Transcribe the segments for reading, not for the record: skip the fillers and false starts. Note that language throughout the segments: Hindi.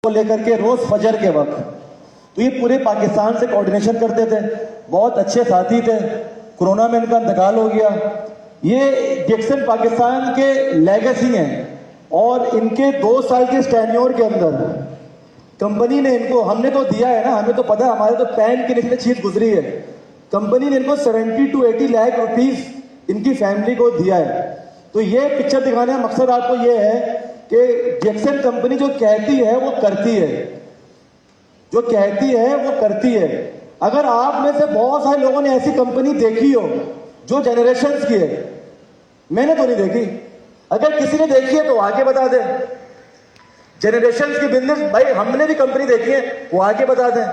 को लेकर के रोज फजर के वक्त, तो ये पूरे पाकिस्तान से कोऑर्डिनेशन करते थे, बहुत अच्छे साथी थे। कोरोना में इनका इंतकाल हो गया। ये जैक्सन पाकिस्तान के लेगेसी हैं और इनके 2 साल के स्टैन्योर के अंदर कंपनी ने इनको, हमने तो दिया है ना, हमें तो पता है, हमारे तो पैन की निचले चीज गुजरी है। कंपनी ने इनको 70 to 80 लाख रुपीस इनकी फैमिली को दिया है। तो ये पिक्चर दिखाने का मकसद आपको ये है कि जैक्सन कंपनी जो कहती है वो करती है, जो कहती है वो करती है। अगर आप में से बहुत सारे लोगों ने ऐसी कंपनी देखी हो जो जनरेशंस की है, मैंने तो नहीं देखी, अगर किसी ने देखी है तो आके बता दे। जनरेशंस की बिजनेस, भाई हमने भी कंपनी देखी है, वो आके बता दें।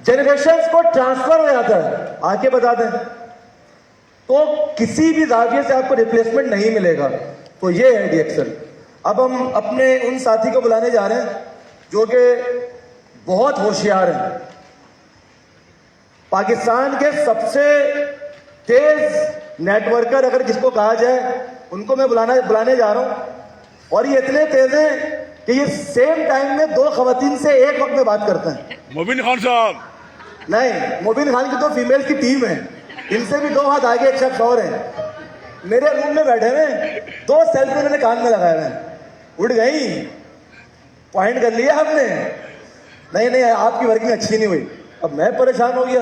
जनरेशंस को ट्रांसफर हो जाता है, आके बता दें। तो किसी भी जाविये से आपको रिप्लेसमेंट नहीं मिलेगा। तो ये है जैक्सन। अब हम अपने उन साथी को बुलाने जा रहे हैं जो कि बहुत होशियार हैं। पाकिस्तान के सबसे तेज नेटवर्कर अगर जिसको कहा जाए, उनको मैं बुलाने जा रहा हूं। और ये इतने तेज हैं कि ये सेम टाइम में 2 खवातीन से एक वक्त में बात करते हैं। मोबिन खान साहब नहीं, मोबिन खान की तो फीमेल की टीम है, इनसे भी 2 हाथ आगे एक शख्स और है। मेरे रूम में बैठे हुए 2 सेल्फी उन्होंने कान में लगाए हुए, उड़ गई, पॉइंट कर लिया हमने। नहीं, आपकी वर्किंग अच्छी नहीं हुई। अब मैं परेशान हो गया,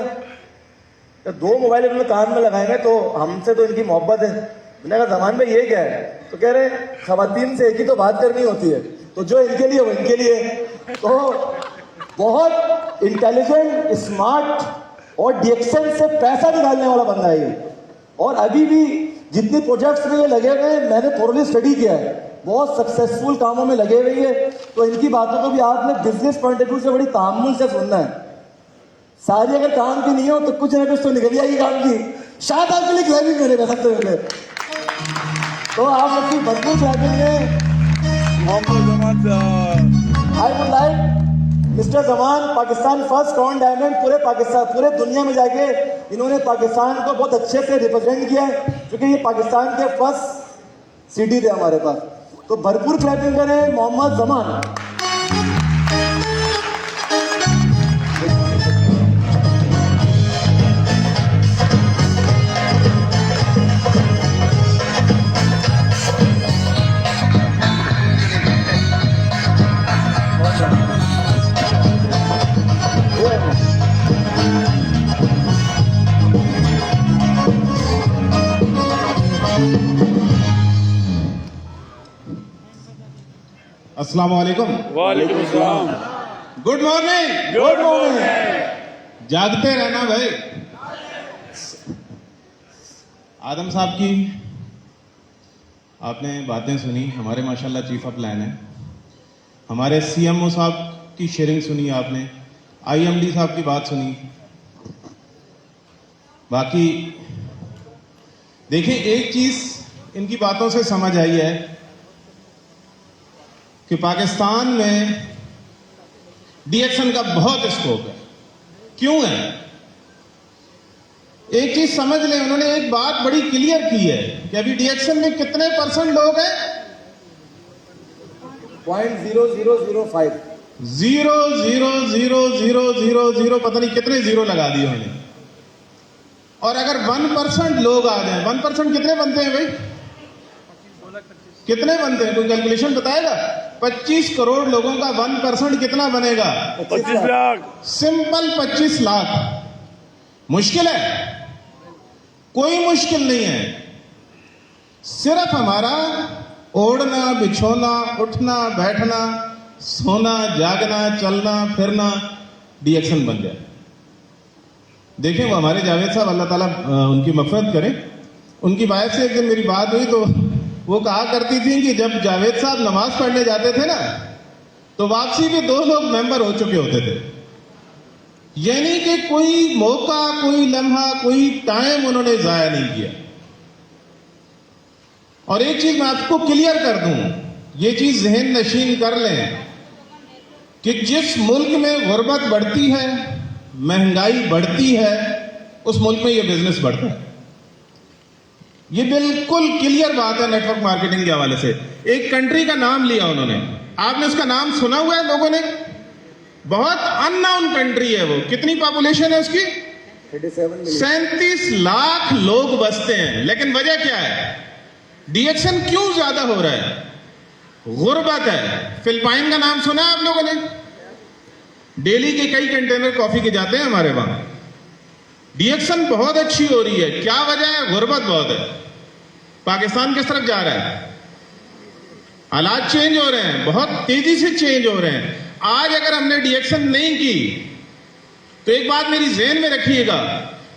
तो 2 मोबाइल उन्होंने कान में लगाए हैं, तो हमसे तो इनकी मोहब्बत है। मैंने कहा जमान में ये क्या है? तो कह रहे खवातीन से एक ही तो बात करनी होती है, तो जो इनके लिए वो इनके लिए। तो बहुत इंटेलिजेंट, स्मार्ट और जैक्सन से पैसा निकालने वाला बंदा है ये। और अभी भी जितने प्रोजेक्ट्स में ये लगे हुए हैं, मैंने थोड़ी स्टडी किया है, बहुत सक्सेसफुल कामों में लगे हुए हैं। तो इनकी बातों को भी आपने बिजनेस पॉइंट ऑफ व्यू से बड़ी तामुल से सुनना है। सारी अगर काम की नहीं हो तो कुछ ना कुछ तो निकल जाएगी काम की। शायद आपके लिए क्लैपिंग मेरे बह सकते हुए, तो आप अपनी भरपूर क्लैपिंग में I would like mister Zaman, Pakistan first crown diamond, पूरे पाकिस्तान, पूरे दुनिया में जाके इन्होंने पाकिस्तान को बहुत अच्छे से रिप्रेजेंट किया है, क्योंकि ये पाकिस्तान के फर्स्ट सिटी थे हमारे पास। तो भरपूर क्लैपिंग करें मोहम्मद जमान। अस्सलाम वालेकुम। वालेकुम अस्सलाम। Good morning. Good morning. जागते रहना भाई। आदम साहब की आपने बातें सुनी, हमारे माशाल्लाह चीफ ऑफ प्लान है। हमारे सीएमओ साहब की शेयरिंग सुनी आपने, आईएमडी साहब की बात सुनी। बाकी देखिए, एक चीज इनकी बातों से समझ आई है कि पाकिस्तान में डीएक्शन का बहुत स्कोप है। क्यों है? एक चीज समझ लें, उन्होंने एक बात बड़ी क्लियर की है कि अभी डीएक्शन में कितने % लोग हैं? 0.0005। 0.00000 पता नहीं कितने जीरो लगा दिए उन्होंने। और अगर 1% लोग आ जाए, 1% कितने बनते हैं भाई? कितने बनते हैं? कोई कैलकुलेशन बताएगा? 25 करोड़ लोगों का 1% कितना बनेगा? 25 लाख। सिंपल 25 लाख। मुश्किल है? कोई मुश्किल नहीं है। सिर्फ हमारा ओढ़ना, बिछोना, उठना, बैठना, सोना, जागना, चलना, फिरना डीएक्शन बन जाए। देखें, वो हमारे जावेद साहब, अल्लाह ताला उनकी मग़फ़िरत करे, उनकी बात से एक दिन मेरी बात हुई तो वो कहा करती थी कि जब जावेद साहब नमाज पढ़ने जाते थे ना, तो वापसी के 2 लोग मेंबर हो चुके होते थे। यानी कि कोई मौका, कोई लम्हा, कोई टाइम उन्होंने जाया नहीं किया। और एक चीज मैं आपको क्लियर कर दूं, ये चीज ज़हन नशीन कर लें कि जिस मुल्क में गुर्बत बढ़ती है, महंगाई बढ़ती है, उस मुल्क में यह बिजनेस बढ़ता है। ये बिल्कुल क्लियर बात है नेटवर्क मार्केटिंग के हवाले से। एक कंट्री का नाम लिया उन्होंने, आपने उसका नाम सुना हुआ है लोगों ने? बहुत अननोन कंट्री है वो। कितनी पॉपुलेशन है उसकी? 37 लाख लोग बसते हैं। लेकिन वजह क्या है? डिएक्शन क्यों ज्यादा हो रहा है? गुर्बत है। फिलिपाइन का नाम सुना है आप लोगों ने? डेली के कई कंटेनर कॉफी के जाते हैं हमारे वहां। डिएक्शन बहुत अच्छी हो रही है। क्या वजह है? गुर्बत बहुत है। पाकिस्तान किस तरफ जा रहा है? हालात चेंज हो रहे हैं, बहुत तेजी से चेंज हो रहे हैं। आज अगर हमने डिएक्शन नहीं की तो एक बात मेरी ज़हन में रखिएगा,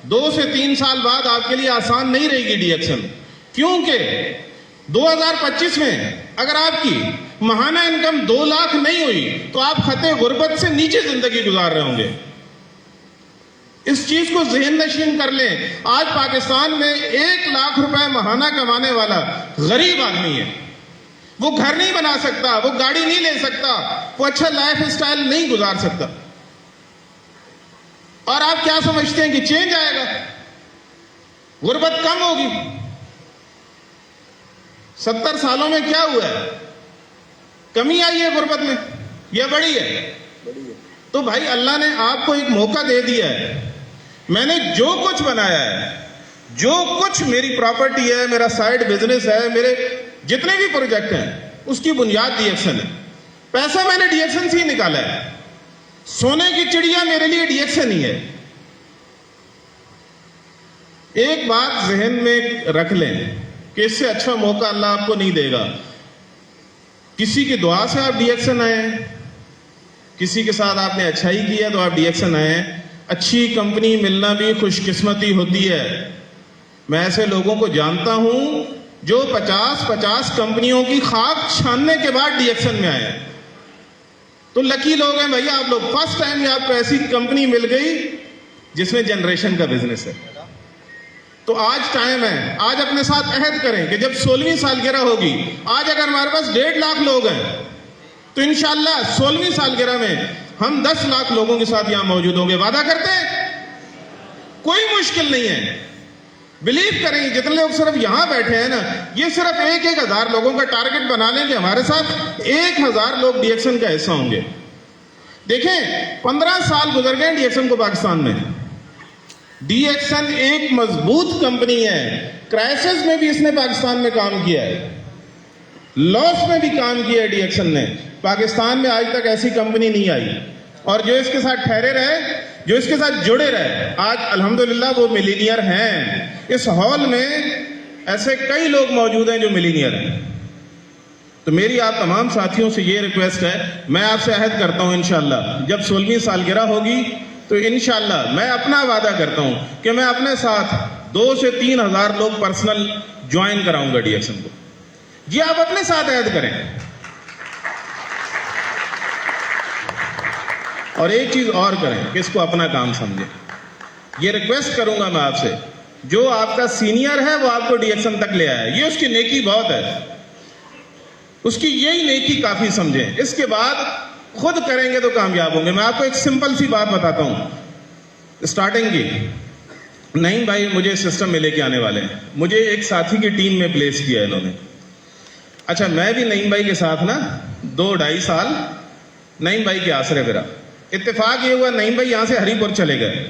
2 से 3 साल बाद आपके लिए आसान नहीं रहेगी डिएक्शन। क्योंकि 2025 में अगर आपकी माहाना इनकम 2 लाख नहीं हुई तो आप खते गुर्बत से नीचे जिंदगी गुजार रहे होंगे। इस चीज को ज़हन नशीन कर लें। आज पाकिस्तान में 1 लाख रुपए माहाना कमाने वाला गरीब आदमी है। वो घर नहीं बना सकता, वो गाड़ी नहीं ले सकता, वो अच्छा लाइफ स्टाइल नहीं गुजार सकता। और आप क्या समझते हैं कि चेंज आएगा? गुर्बत कम होगी? 70 सालों में क्या हुआ है? कमी आई है गुर्बत में या बढ़ी है? तो भाई अल्लाह ने आपको एक मौका दे दिया है। मैंने जो कुछ बनाया है, जो कुछ मेरी प्रॉपर्टी है, मेरा साइड बिजनेस है, मेरे जितने भी प्रोजेक्ट हैं, उसकी बुनियाद डिएक्शन है। पैसा मैंने डिएक्शन से ही निकाला है। सोने की चिड़िया मेरे लिए डिएक्शन ही है। एक बात जहन में रख लें कि इससे अच्छा मौका अल्लाह आपको नहीं देगा। किसी की दुआ से आप डिएक्शन आए हैं, किसी के साथ आपने अच्छाई किया तो आप डिएक्शन आए हैं। अच्छी कंपनी मिलना भी खुशकिस्मती होती है। मैं ऐसे लोगों को जानता हूं जो 50-50 कंपनियों की खाक छानने के बाद डिएक्शन में आए हैं। तो लकी लोग हैं भैया आप लोग। फर्स्ट टाइम आपको ऐसी कंपनी मिल गई जिसमें जनरेशन का बिजनेस है। तो आज टाइम है, आज अपने साथ अहद करें कि जब 16वीं सालगिरह होगी, आज अगर हमारे पास 1.5 लाख लोग हैं तो इंशाल्लाह 16वीं सालगिरह में हम 10 लाख लोगों के साथ यहां मौजूद होंगे। वादा करते हैं? कोई मुश्किल नहीं है। बिलीव करें, जितने लोग सिर्फ यहां बैठे हैं ना, ये सिर्फ 1,000 लोगों का टारगेट बना लेंगे। हमारे साथ 1,000 लोग डिएक्शन का हिस्सा होंगे। देखें, 15 साल गुजर गए डिएक्शन को पाकिस्तान में। डिएक्शन एक मजबूत कंपनी है। क्राइसिस में भी इसने पाकिस्तान में काम किया है, लॉस में भी काम किया है डिएक्शन ने। पाकिस्तान में आज तक ऐसी कंपनी नहीं आई। और जो इसके साथ ठहरे रहे, जो इसके साथ जुड़े रहे, आज अल्हम्दुलिल्लाह वो मिलीनियर हैं। इस हॉल में ऐसे कई लोग मौजूद हैं जो मिलीनियर हैं। तो मेरी आप तमाम साथियों से ये रिक्वेस्ट है, मैं आपसे अहद करता हूं इंशाअल्लाह जब 16वीं सालगिरह होगी तो इंशाअल्लाह मैं अपना वादा करता हूं कि मैं अपने साथ 2 से 3 हजार लोग पर्सनल ज्वाइन कराऊंगा डिएक्शन को। जी आप अपने साथ अहद करें। और एक चीज और करें कि इसको अपना काम समझें। ये रिक्वेस्ट करूंगा मैं आपसे, जो आपका सीनियर है वो आपको डिएक्शन तक ले आया, ये उसकी नेकी बहुत है, उसकी यही नेकी काफी समझें। इसके बाद खुद करेंगे तो कामयाब होंगे। मैं आपको एक सिंपल सी बात बताता हूं स्टार्टिंग की। नहीं भाई मुझे सिस्टम में लेके आने वाले हैं, मुझे एक साथी की टीम में प्लेस किया इन्होंने। अच्छा, मैं भी नईम भाई के साथ ना 2-2.5 साल नईम भाई के आसरे फिरा। इत्तेफाक ये हुआ नईम भाई यहां से हरिपुर चले गए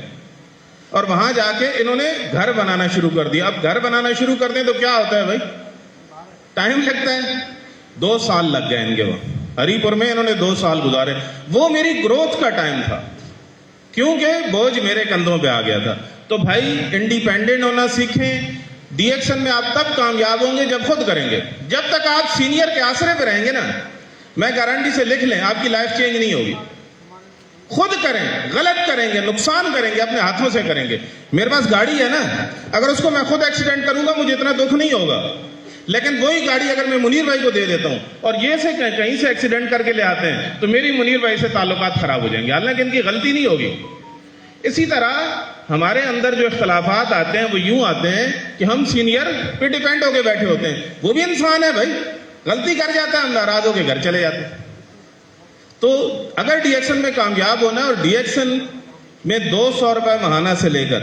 और वहां जाके इन्होंने घर बनाना शुरू कर दिया। अब घर बनाना शुरू कर दें तो क्या होता है भाई, टाइम लगता है। 2 साल लग गए इनके वहां हरिपुर में, इन्होंने 2 साल गुजारे। वो मेरी ग्रोथ का टाइम था क्योंकि बोझ मेरे कंधों पे आ गया था। तो भाई इंडिपेंडेंट होना सीखें। डिएक्शन में आप तब कामयाब होंगे जब खुद करेंगे। जब तक आप सीनियर के आसरे पे रहेंगे ना, मैं गारंटी से लिख लें आपकी लाइफ चेंज नहीं होगी। खुद करें, गलत करेंगे, नुकसान करेंगे, अपने हाथों से करेंगे। मेरे पास गाड़ी है ना, अगर उसको मैं खुद एक्सीडेंट करूंगा मुझे इतना दुख नहीं होगा। लेकिन वही गाड़ी अगर मैं मुनीर भाई को दे देता हूं और ये से कहीं से एक्सीडेंट करके ले आते हैं तो मेरी मुनीर भाई से ताल्लुकात खराब हो जाएंगे, हालांकि इनकी गलती नहीं होगी। इसी तरह हमारे अंदर जो इख्तलाफात आते हैं वो यूं आते हैं कि हम सीनियर पे डिपेंड होके बैठे होते हैं। वो भी इंसान है भाई, गलती कर जाता है, हम नाराज होके घर चले जाते हैं। तो अगर डिएक्शन में कामयाब होना, और डिएक्शन में 200 रुपए माहाना से लेकर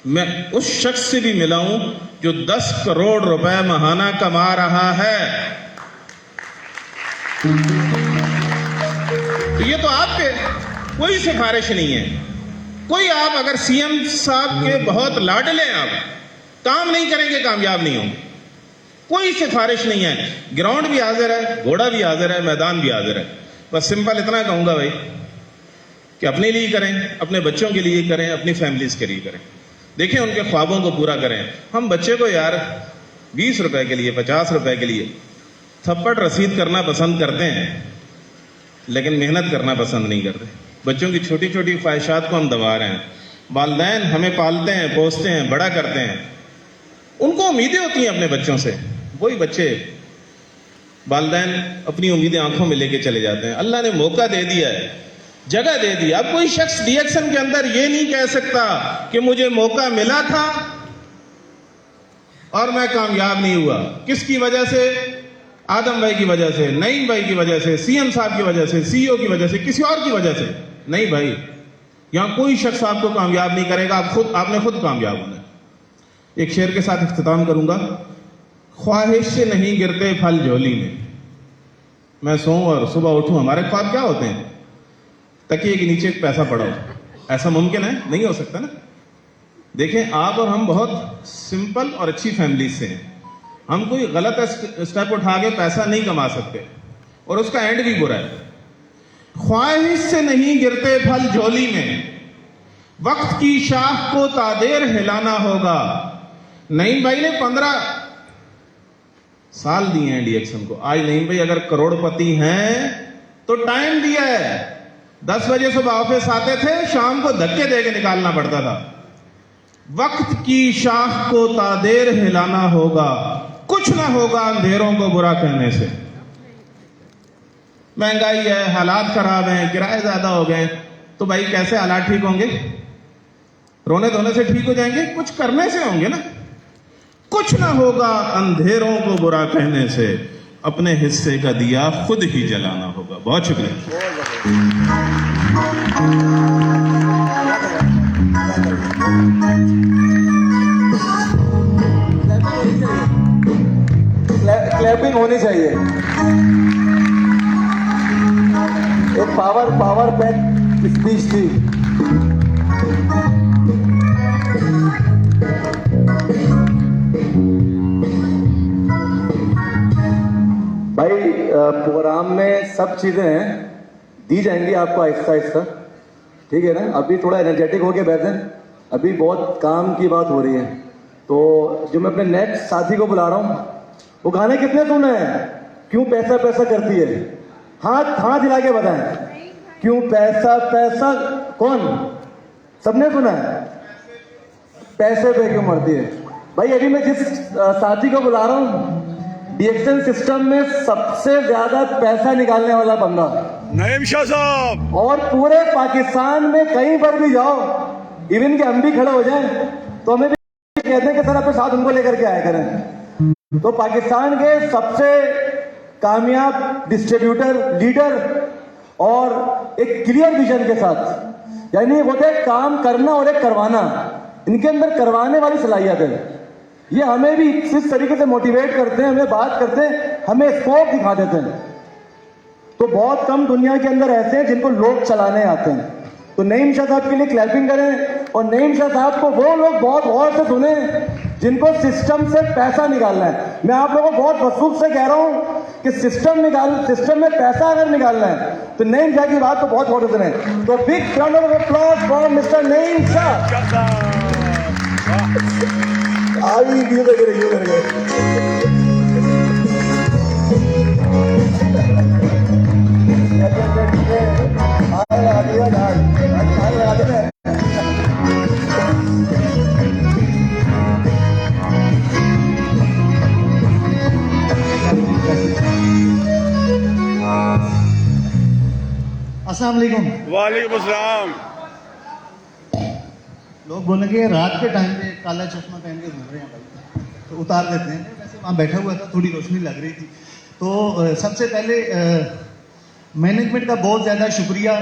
मैं उस शख्स से भी मिला हूं जो 10 करोड़ रुपए माहाना कमा रहा है। तो ये तो आपके कोई सिफारिश नहीं है। कोई आप अगर सीएम साहब के बहुत लाडले हैं, आप काम नहीं करेंगे, कामयाब नहीं होंगे। कोई सिफारिश नहीं है। ग्राउंड भी हाजिर है, घोड़ा भी हाजिर है, मैदान भी हाजिर है। बस सिंपल इतना कहूंगा भाई कि अपने लिए करें, अपने बच्चों के लिए करें, अपनी फैमिलीज के लिए करें। देखें, उनके ख्वाबों को पूरा करें। हम बच्चे को यार 20 रुपए के लिए, 50 रुपए के लिए थप्पड़ रसीद करना पसंद करते हैं, लेकिन मेहनत करना पसंद नहीं करते। बच्चों की छोटी छोटी ख्वाहिशात को हम दबा रहे हैं। वालिदैन हमें पालते हैं, पोसते हैं, बड़ा करते हैं, उनको उम्मीदें होती हैं अपने बच्चों से। वही बच्चे वालिदैन अपनी उम्मीदें आंखों में लेके चले जाते हैं। अल्लाह ने मौका दे दिया है, जगह दे दी। अब कोई शख्स डीएक्शन के अंदर ये नहीं कह सकता कि मुझे मौका मिला था और मैं कामयाब नहीं हुआ। किसकी वजह से? आदम भाई की वजह से, नईम भाई की वजह से, सीएम साहब की वजह से, सीईओ की वजह से, किसी और की वजह से नहीं। भाई यहां कोई शख्स आपको कामयाब नहीं करेगा, आपने खुद कामयाब होना है। एक शेर के साथ इख्तिताम करूंगा। ख्वाहिश से नहीं गिरते फल झोली में। मैं सोऊं और सुबह उठूं, हमारे ख्वाब क्या होते हैं? तकिए के नीचे एक पैसा पड़ा हो। ऐसा मुमकिन है? नहीं हो सकता ना। देखें, आप और हम बहुत सिंपल और अच्छी फैमिली से हैं। हम कोई गलत स्टेप उठा के पैसा नहीं कमा सकते, और उसका एंड भी बुरा है। ख्वाहिश से नहीं गिरते फल झोली में, वक्त की शाख को तादेर हिलाना होगा। नईम भाई ने 15 साल दिए हैं डीएक्शन को। आज नईम भाई अगर करोड़पति हैं तो टाइम दिया है। 10 बजे सुबह ऑफिस आते थे, शाम को धक्के दे के निकालना पड़ता था। वक्त की शाख को तादेर हिलाना होगा, कुछ ना होगा अंधेरों को बुरा कहने से। महंगाई है, हालात खराब हैं, किराए ज्यादा हो गए, तो भाई कैसे हालात ठीक होंगे? रोने धोने से ठीक हो जाएंगे? कुछ करने से होंगे ना। कुछ ना होगा अंधेरों को बुरा कहने से, अपने हिस्से का दिया खुद ही जलाना होगा। बहुत शुक्रिया। क्लैपिंग होनी चाहिए। एक पावर पैक स्पीच थी। भाई प्रोग्राम में सब चीजें दी जाएंगी आपको आहिस्ता आहिस्ता, ठीक है ना। अभी थोड़ा एनर्जेटिक होके बैठे, अभी बहुत काम की बात हो रही है। तो जो मैं अपने नेक्स्ट साथी को बुला रहा हूं, वो गाने कितने सुने हैं? क्यों पैसा पैसा करती है? हाथ हिला के बताएं, क्यों पैसा पैसा? कौन? सबने सुना है? पैसे पे क्यों मरती है? भाई अभी मैं जिस साथी को बुला रहा हूं, डीएक्शन सिस्टम में सबसे ज्यादा पैसा निकालने वाला बंदा नईम शाह साहब। और पूरे पाकिस्तान में कहीं पर भी जाओ, इवन कि हम भी खड़े हो जाएं तो हमें भी कहते हैं कि सर अपने साथ उनको लेकर के आया करें। तो पाकिस्तान के सबसे कामयाब डिस्ट्रीब्यूटर, लीडर और एक क्लियर विजन के साथ, यानी होते हैं काम करना और एक करवाना। इनके अंदर करवाने वाली सलाहियत है। ये हमें भी इस तरीके से मोटिवेट करते हैं, हमें बात करते हैं, हमें स्कोप दिखा देते हैं। तो बहुत कम दुनिया के अंदर ऐसे हैं जिनको लोग चलाने आते हैं। तो नईम शाह साहब के लिए क्लैपिंग करें। और नईम शाह साहब को वो लोग बहुत गौर से सुने जिनको सिस्टम से पैसा निकालना है। मैं आप लोगों को बहुत वसूख से कह रहा हूं कि सिस्टम में पैसा अगर निकालना है तो नईम शाह की बात तो बहुत गौर से सुने। तो big round of applause for mister Naeem Shah. आई यूं करके अस्सलाम वालेकुम। वालेकुम अस्सलाम। लोग बोलेंगे रात के टाइम पे काला चश्मा पहन के घूम रहे हैं भाई, तो उतार देते हैं। वैसे वहाँ बैठा हुआ था, थोड़ी रोशनी लग रही थी। तो सबसे पहले मैनेजमेंट का बहुत ज़्यादा शुक्रिया,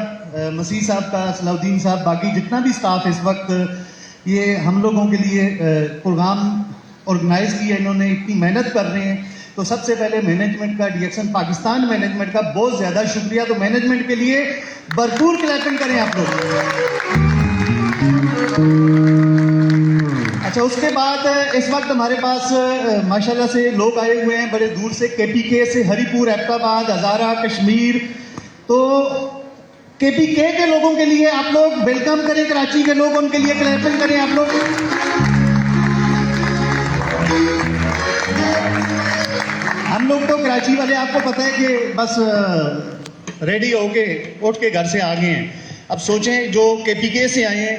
मसीह साहब का, सलाउद्दीन साहब, बाकी जितना भी स्टाफ इस वक्त ये हम लोगों के लिए प्रोग्राम ऑर्गेनाइज किया, इन्होंने इतनी मेहनत कर रहे हैं। तो सबसे पहले मैनेजमेंट का, डीएक्शन पाकिस्तान मैनेजमेंट का बहुत ज़्यादा शुक्रिया। तो मैनेजमेंट के लिए भरपूर क्लैपिंग करें आप लोग। अच्छा, उसके बाद इस वक्त हमारे पास माशाल्लाह से लोग आए हुए हैं बड़े दूर से, केपीके से, हरिपुर, एबटाबाद, हजारा, कश्मीर। तो केपीके के लोगों के लिए आप लोग वेलकम करें, कराची के लोग उनके लिए क्लैपिंग करें आप लोग। हम लोग तो कराची वाले आपको पता है कि बस रेडी होके उठ के घर से आ गए हैं। अब सोचें जो केपीके से आए हैं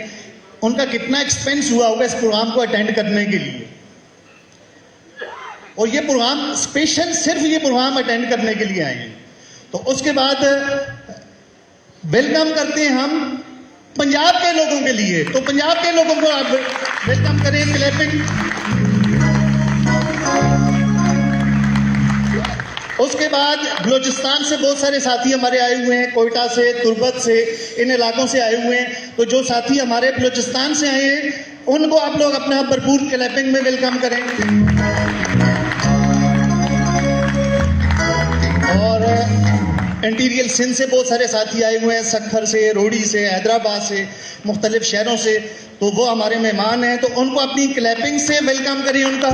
उनका कितना एक्सपेंस हुआ होगा इस प्रोग्राम को अटेंड करने के लिए, और ये प्रोग्राम स्पेशल सिर्फ ये प्रोग्राम अटेंड करने के लिए आए हैं। तो उसके बाद वेलकम करते हैं हम पंजाब के लोगों के लिए। तो पंजाब के लोगों को आप वेलकम करें, क्लैपिंग। उसके बाद बलूचिस्तान से बहुत सारे साथी हमारे आए हुए हैं, कोयटा से, तुर्बत से, इन इलाकों से आए हुए हैं। तो जो साथी हमारे बलूचिस्तान से आए हैं उनको आप लोग अपना भरपूर क्लैपिंग में वेलकम करें। और इंटीरियर सिंध से बहुत सारे साथी आए हुए हैं, सखर से, रोडी से, हैदराबाद से, मुख्तलिफ शहरों से। तो वो हमारे मेहमान हैं, तो उनको अपनी क्लैपिंग से वेलकम करिए उनका।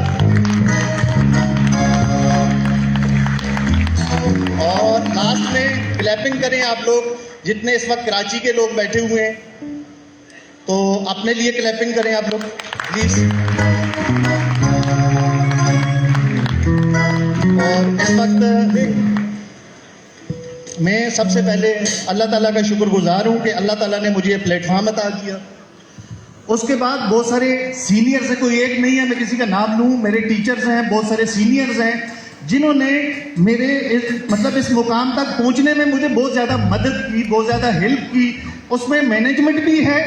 और लास्ट में क्लैपिंग करें आप लोग जितने इस वक्त कराची के लोग बैठे हुए हैं, तो अपने लिए क्लैपिंग करें आप लोग प्लीज। और इस वक्त मैं सबसे पहले अल्लाह ताला का शुक्रगुजार हूं कि अल्लाह ताला ने मुझे प्लेटफॉर्म अता किया। उसके बाद बहुत सारे सीनियर्स हैं, कोई एक नहीं है मैं किसी का नाम लूं, मेरे टीचर्स हैं, बहुत सारे सीनियर्स हैं जिन्होंने मेरे इस मुकाम तक पहुंचने में मुझे बहुत ज़्यादा मदद की, बहुत ज़्यादा हेल्प की। उसमें मैनेजमेंट भी है,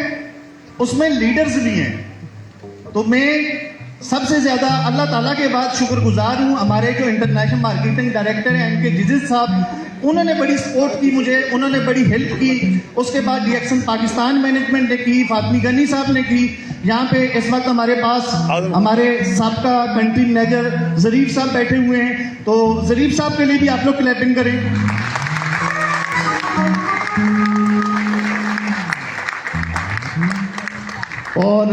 उसमें लीडर्स भी हैं। तो मैं सबसे ज़्यादा अल्लाह ताला के बाद शुक्रगुजार हूँ हमारे जो इंटरनेशनल मार्केटिंग डायरेक्टर हैं एनके जिजिज साहब, उन्होंने बड़ी सपोर्ट की मुझे, उन्होंने बड़ी हेल्प की। उसके बाद डीएक्शन पाकिस्तान मैनेजमेंट ने की, फातमी गनी साहब ने की। यहाँ पे इस वक्त हमारे पास हमारे साबका कंट्री मैनेजर जरीफ साहब बैठे हुए हैं, तो जरीफ साहब के लिए भी आप लोग क्लैपिंग करें। और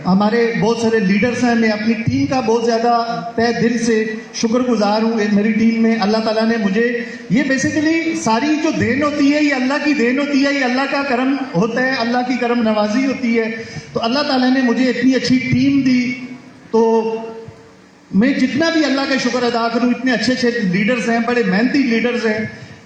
हमारे बहुत सारे लीडर्स हैं, मैं अपनी टीम का बहुत ज़्यादा तहे दिल से शुक्रगुजार हूँ। मेरी टीम में अल्लाह ताला ने मुझे, ये बेसिकली सारी जो देन होती है ये अल्लाह की देन होती है, ये अल्लाह का करम होता है, अल्लाह की करम नवाजी होती है। तो अल्लाह ताला ने मुझे इतनी अच्छी टीम दी, तो मैं जितना भी अल्लाह का शुक्र अदा करूँ। इतने अच्छे अच्छे लीडर्स हैं, बड़े मेहनती लीडर्स हैं,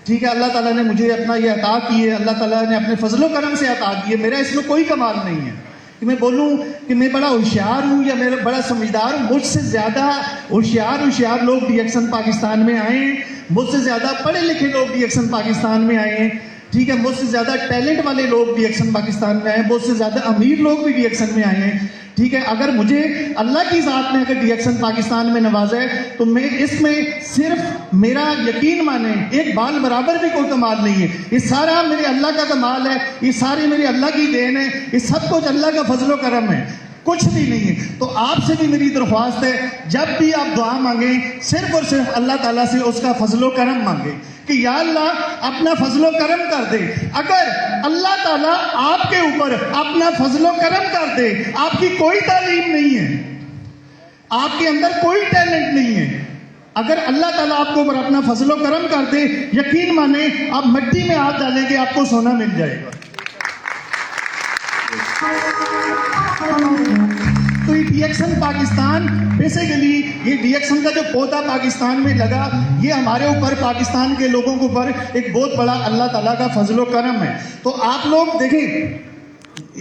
ठीक है। अल्लाह ताला ने मुझे अपना ये अता किए, अल्लाह ताला ने अपने फजलो करम से अता किए। मेरा इसमें कोई कमाल नहीं है कि मैं बोलूं कि मैं बड़ा होशियार हूं या मैं बड़ा समझदार हूं। मुझसे ज़्यादा होशियार लोग डीएक्शन पाकिस्तान में आए हैं, मुझसे ज़्यादा पढ़े लिखे लोग डीएक्शन पाकिस्तान में आए हैं, ठीक है। मुझसे ज़्यादा टैलेंट वाले लोग डीएक्शन पाकिस्तान में आए हैं, मुझसे ज़्यादा अमीर लोग भी डीएक्शन में आए हैं, ठीक है। अगर मुझे अल्लाह की ज़ात ने अगर डीएक्शन पाकिस्तान में नवाजा है तो मैं इसमें सिर्फ मेरा यकीन माने एक बाल बराबर भी कोई कमाल नहीं है। ये सारा मेरे अल्लाह का कमाल है, ये सारी मेरी अल्लाह की देन है, ये सब कुछ अल्लाह का फजलो करम है, कुछ भी नहीं है। तो आपसे भी मेरी दरख्वास्त है, जब भी आप दुआ मांगे सिर्फ और सिर्फ अल्लाह ताला से उसका फजलो करम मांगे कि या अल्लाह अपना फजलो करम कर दे। अगर अल्लाह ताला आपके ऊपर अपना फजलो करम कर दे, आपकी कोई तालीम नहीं है, आपके अंदर कोई टैलेंट नहीं है, अगर अल्लाह ताला आपके ऊपर अपना फजलो करम कर दे, यकीन माने आप मिट्टी में हाथ डालेंगे आपको सोना मिल जाएगा। तो ये डीएक्शन पाकिस्तान बेसिकली, ये डीएक्शन का जो पौधा पाकिस्तान में लगा, ये हमारे ऊपर, पाकिस्तान के लोगों के ऊपर एक बहुत बड़ा अल्लाह ताला का फजलो करम है। तो आप लोग देखें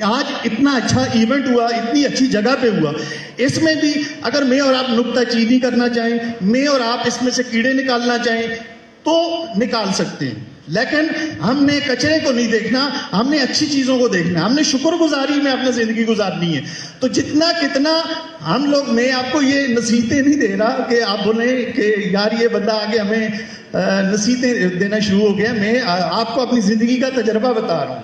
आज इतना अच्छा इवेंट हुआ, इतनी अच्छी जगह पे हुआ, इसमें भी अगर मैं और आप नुक्ताचीनी करना चाहें, मैं और आप इसमें से कीड़े निकालना चाहें तो निकाल सकते हैं, लेकिन हमने कचरे को नहीं देखना, हमने अच्छी चीज़ों को देखना, हमने शुक्रगुजारी में अपनी ज़िंदगी गुजारनी है। तो जितना कितना हम लोग, मैं आपको ये नसीहतें नहीं दे रहा कि आप बोले कि यार ये बंदा आगे हमें नसीहतें देना शुरू हो गया, मैं आपको अपनी ज़िंदगी का तजर्बा बता रहा हूँ।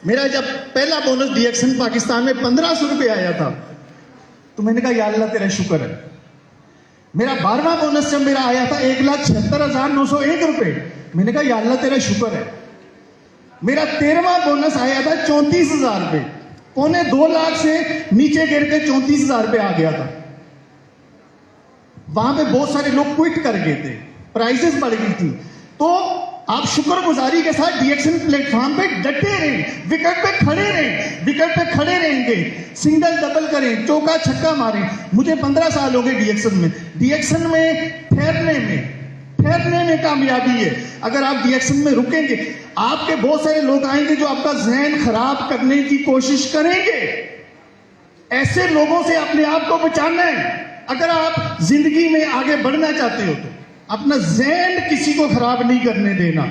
मेरा जब पहला बोनस डीएक्शन पाकिस्तान में 1500 रुपये आया था, तो मैंने कहा या अल्लाह तेरा शुक्र है, मेरा 12वां बोनस जब मेरा आया था 1,76,901 रुपए, मैंने कहा या अल्लाह तेरा शुक्र है। मेरा 13वां बोनस आया था 34,000 रुपए, 2.25 लाख से नीचे गिर के 34,000 रुपए आ गया था। वहां पे बहुत सारे लोग क्विट कर गए थे, प्राइसेस बढ़ गई थी। तो आप शुक्रगुजारी के साथ डीएक्सन प्लेटफॉर्म पे डटे रहें, विकेट पे खड़े रहें, विकेट पे खड़े रहेंगे, सिंगल डबल करें, चौका छक्का मारें। मुझे 15 साल हो गए डीएक्सन में। डीएक्सन में ठहरने में कामयाबी है। अगर आप डीएक्सन में रुकेंगे, आपके बहुत सारे लोग आएंगे जो आपका जहन खराब करने की कोशिश करेंगे। ऐसे लोगों से अपने आप को बचाना है। अगर आप जिंदगी में आगे बढ़ना चाहते हो तो अपना जहन किसी को खराब नहीं करने देना।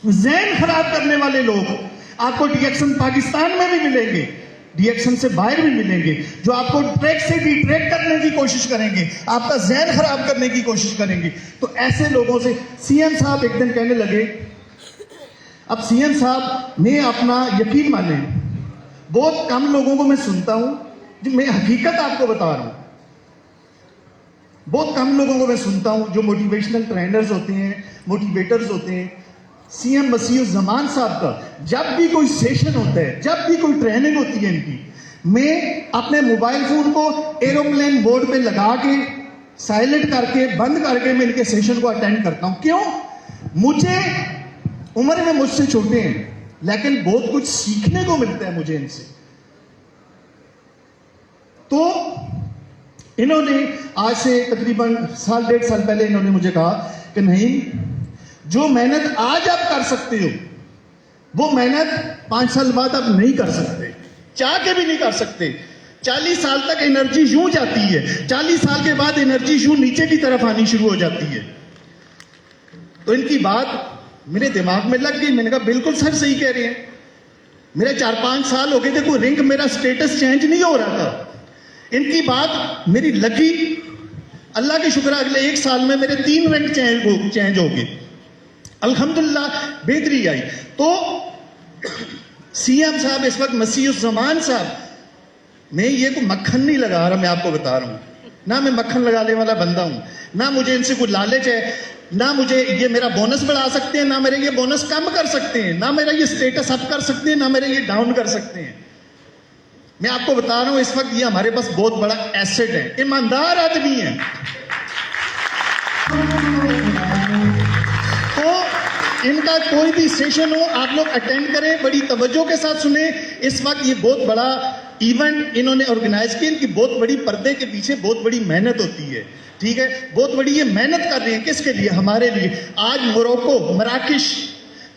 जहन खराब करने वाले लोग आपको डीएक्सन पाकिस्तान में भी मिलेंगे, डीएक्सन से बाहर भी मिलेंगे, जो आपको ट्रैक से डिट्रैक्ट करने की कोशिश करेंगे, आपका जहन खराब करने की कोशिश करेंगे। तो ऐसे लोगों से सीएम साहब एक दिन कहने लगे, अब सीएम साहब मैं अपना यकीन माने, बहुत कम लोगों को मैं सुनता हूं, मैं हकीकत आपको बता रहा हूं, बहुत कम लोगों को मैं सुनता हूं जो मोटिवेशनल ट्रेनर्स होते हैं, मोटिवेटर्स होते हैं। सीएम मसीहुज़्ज़मान साहब का जब भी कोई सेशन होता है, जब भी कोई ट्रेनिंग होती है इनकी, मैं अपने मोबाइल फोन को एरोप्लेन मोड पे लगा के, साइलेंट करके, बंद करके मैं इनके सेशन को अटेंड करता हूं। क्यों? मुझे उम्र में मुझसे छोटे हैं, लेकिन बहुत कुछ सीखने को मिलता है मुझे इनसे। तो इन्होंने आज से तकरीबन 1.5 साल पहले इन्होंने मुझे कहा कि नहीं, जो मेहनत आज आप कर सकते हो वो मेहनत 5 साल बाद आप नहीं कर सकते, चाह के भी नहीं कर सकते। 40 साल तक एनर्जी यूं जाती है, 40 साल के बाद एनर्जी यूं नीचे की तरफ आनी शुरू हो जाती है। तो इनकी बात मेरे दिमाग में लग गई। मैंने कहा बिल्कुल सर सही कह रहे हैं। मेरे 4-5 साल हो गए थे, कोई रैंक मेरा स्टेटस चेंज नहीं हो रहा था। इनकी बात मेरी लगी, अल्लाह की शुक्र अगले 1 साल में मेरे 3 रैंक चेंज हो गए, अल्हम्दुलिल्लाह बेहतरी आई। तो सीएम साहब इस वक्त मसीहुज़्ज़मान साहब, मैं ये को मक्खन नहीं लगा रहा, मैं आपको बता रहा हूं, ना मैं मक्खन लगाने वाला बंदा हूं, ना मुझे इनसे कोई लालच है, ना मुझे ये मेरा बोनस बढ़ा सकते हैं, ना मेरे ये बोनस कम कर सकते हैं, ना मेरा ये स्टेटस अप कर सकते हैं, ना मेरे ये डाउन कर सकते हैं। मैं आपको बता रहा हूं इस वक्त ये हमारे पास बहुत बड़ा एसेट है, ईमानदार आदमी है। तो इनका कोई भी सेशन हो आप लोग अटेंड करें, बड़ी तवज्जो के साथ सुने। इस वक्त ये बहुत बड़ा इवेंट इन्होंने ऑर्गेनाइज किया, इनकी बहुत बड़ी पर्दे के पीछे बहुत बड़ी मेहनत होती है, ठीक है, बहुत बड़ी ये मेहनत कर रही है। किसके लिए? हमारे लिए। आज मोरक्को,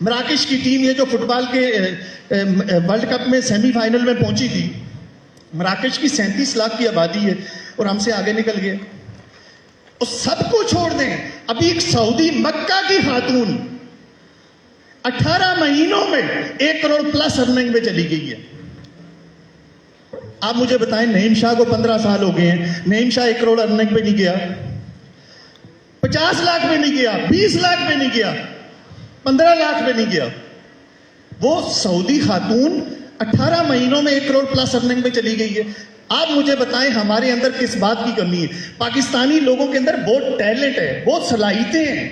मराकश की टीम, ये जो फुटबॉल के वर्ल्ड कप में सेमीफाइनल में पहुंची थी, मराकश की 37 लाख की आबादी है और हमसे आगे निकल गए। और सबको छोड़ दें, अभी एक सऊदी मक्का की खातून 18 महीनों में 1 करोड़ प्लस अर्निंग में चली गई है। आप मुझे बताएं, नईम शाह को 15 साल हो गए हैं, नईम शाह 1 करोड़ अर्निंग पे नहीं गया, 50 लाख में नहीं गया, 20 लाख में नहीं गया, 15 लाख में नहीं गया। वो सऊदी खातून 18 महीनों में 1 करोड़ प्लस अर्निंग में चली गई है। आप मुझे बताएं हमारे अंदर किस बात की कमी है? पाकिस्तानी लोगों के अंदर बहुत टैलेंट है, बहुत सलाहियतें हैं।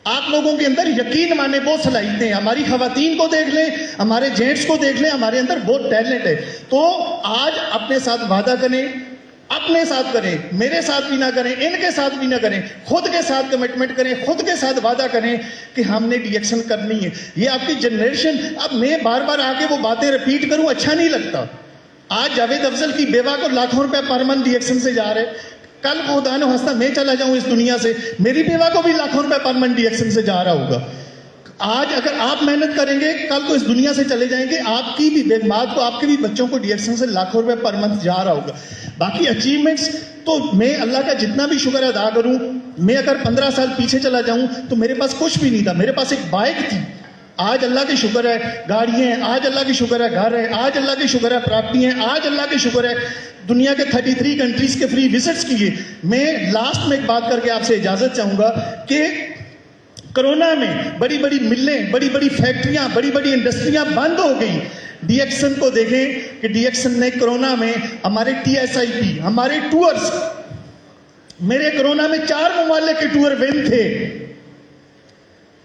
आप लोगों के अंदर यकीन माने बहुत सलाहियतें हैं। हमारी खवातीन को देख लें, हमारे जेंट्स को देख लें, हमारे अंदर बहुत टैलेंट है। तो आज अपने साथ वादा करें, अपने साथ करें, मेरे साथ भी ना करें, इनके साथ भी ना करें, खुद के साथ कमिटमेंट करें, खुद के साथ वादा करें कि हमने डीएक्शन करनी है। ये आपकी जनरेशन, अब मैं बार बार आके वो बातें रिपीट करूं अच्छा नहीं लगता। आज जावेद अफजल की बेवा को लाखों रुपए पर मंथ डीएक्शन से जा रहे, कल को दानो हंसता मैं चला जाऊं इस दुनिया से, मेरी बेवा को भी लाखों रुपए पर मंथ डीएक्शन से जा रहा होगा। आज अगर आप मेहनत करेंगे, कल को इस दुनिया से चले जाएंगे, आपकी भी बेगमात को, आपके भी बच्चों को डीएक्शन से लाखों रुपए पर मंथ जा रहा होगा। बाकी अचीवमेंट्स तो मैं अल्लाह का जितना भी शुक्र अदा करूं, मैं अगर 15 साल पीछे चला जाऊं तो मेरे पास कुछ भी नहीं था। मेरे पास एक बाइक थी, आज अल्लाह के शुक्र है गाड़ियां हैं, आज अल्लाह के शुक्र है घर है, आज अल्लाह के शुक्र है प्रॉपर्टी है, आज अल्लाह के शुक्र है दुनिया के 33 कंट्रीज के फ्री विजिट्स किए। मैं लास्ट में एक बात करके आपसे इजाजत चाहूंगा कि कोरोना में बड़ी बड़ी मिलें, बड़ी बड़ी फैक्ट्रियां, बड़ी बड़ी इंडस्ट्रियां बंद हो गई। डीएक्सन को देखें कि डीएक्सन ने कोरोना में हमारे टीएसआईपी, हमारे टूर्स, मेरे कोरोना में 4 ममालिक के टूर विन थे।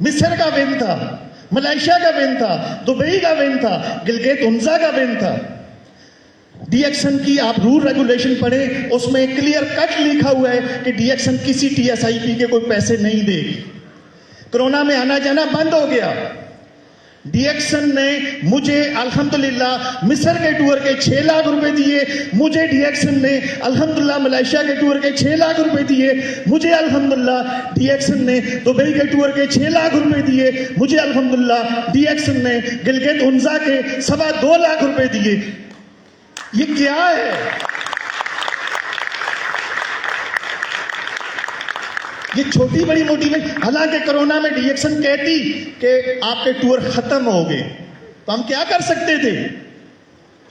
मिस्र का विन था, मलेशिया का विन था, दुबई का विन था, गिलगित उंजा का विन था। डीएक्सन की आप रूल रेगुलेशन पढ़ें, उसमें क्लियर कट लिखा हुआ है कि डीएक्सन किसी टीएसआईपी के कोई पैसे नहीं देगी। कोरोना में आना जाना बंद हो गया। डीएक्सन ने मुझे अल्हम्दुलिल्लाह मिस्र के टूर के 6 लाख रुपए दिए, मुझे डीएक्सन ने अल्हम्दुलिल्लाह मलेशिया के टूर के 6 लाख रुपए दिए, मुझे अल्हम्दुलिल्लाह डीएक्सन ने दुबई के टूर के 6 लाख रुपए दिए, मुझे अल्हम्दुलिल्लाह डीएक्सन ने गिलगित उंजा के 2.25 लाख रुपए दिए। ये क्या है? ये छोटी बड़ी मोटिवेशन। हालांकि कोरोना में डीएक्सन कहती कि आपके टूर खत्म हो गए, तो हम क्या कर सकते थे?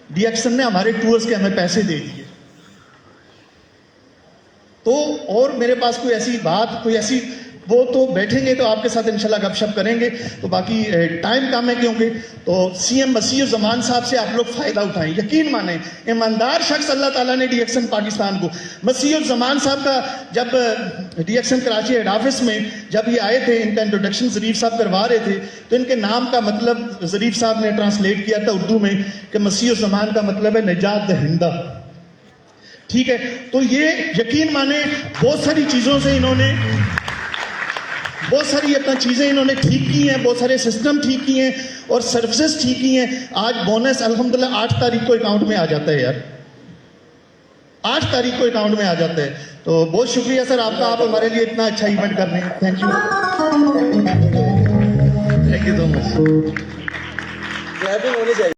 डीएक्सन ने हमारे टूर्स के हमें पैसे दे दिए। तो और मेरे पास कोई ऐसी बात, कोई ऐसी, वो तो बैठेंगे तो आपके साथ इंशाल्लाह गपशप करेंगे। तो बाकी टाइम कम है क्योंकि, तो सीएम मसीह-उज़-ज़मान साहब से आप लोग फायदा उठाएं। यकीन माने ईमानदार शख्स अल्लाह ताला ने डीएक्सन पाकिस्तान को, मसीह-उज़-ज़मान साहब का जब डीएक्सन कराची हेड ऑफिस में जब ये आए थे, इनका इंट्रोडक्शन ज़रीफ साहब करवा रहे थे, तो इनके नाम का मतलब ज़रीफ साहब ने ट्रांसलेट किया था उर्दू में कि मसीह-उज़-ज़मान का मतलब है निजात दहिंदा। ठीक है, तो ये यकीन माने बहुत सारी चीज़ों से इन्होंने, बहुत सारी अपना चीज़ें इन्होंने ठीक की हैं, बहुत सारे सिस्टम ठीक किए हैं और सर्विसेज ठीक की हैं। आज बोनस अल्हम्दुलिल्लाह 8 तारीख को अकाउंट में आ जाता है यार, 8 तारीख को अकाउंट में आ जाता है। तो बहुत शुक्रिया सर आपका, आप हमारे लिए इतना अच्छा इवेंट कर रहे हैं। Thank you so much. Clapping होनी चाहिए।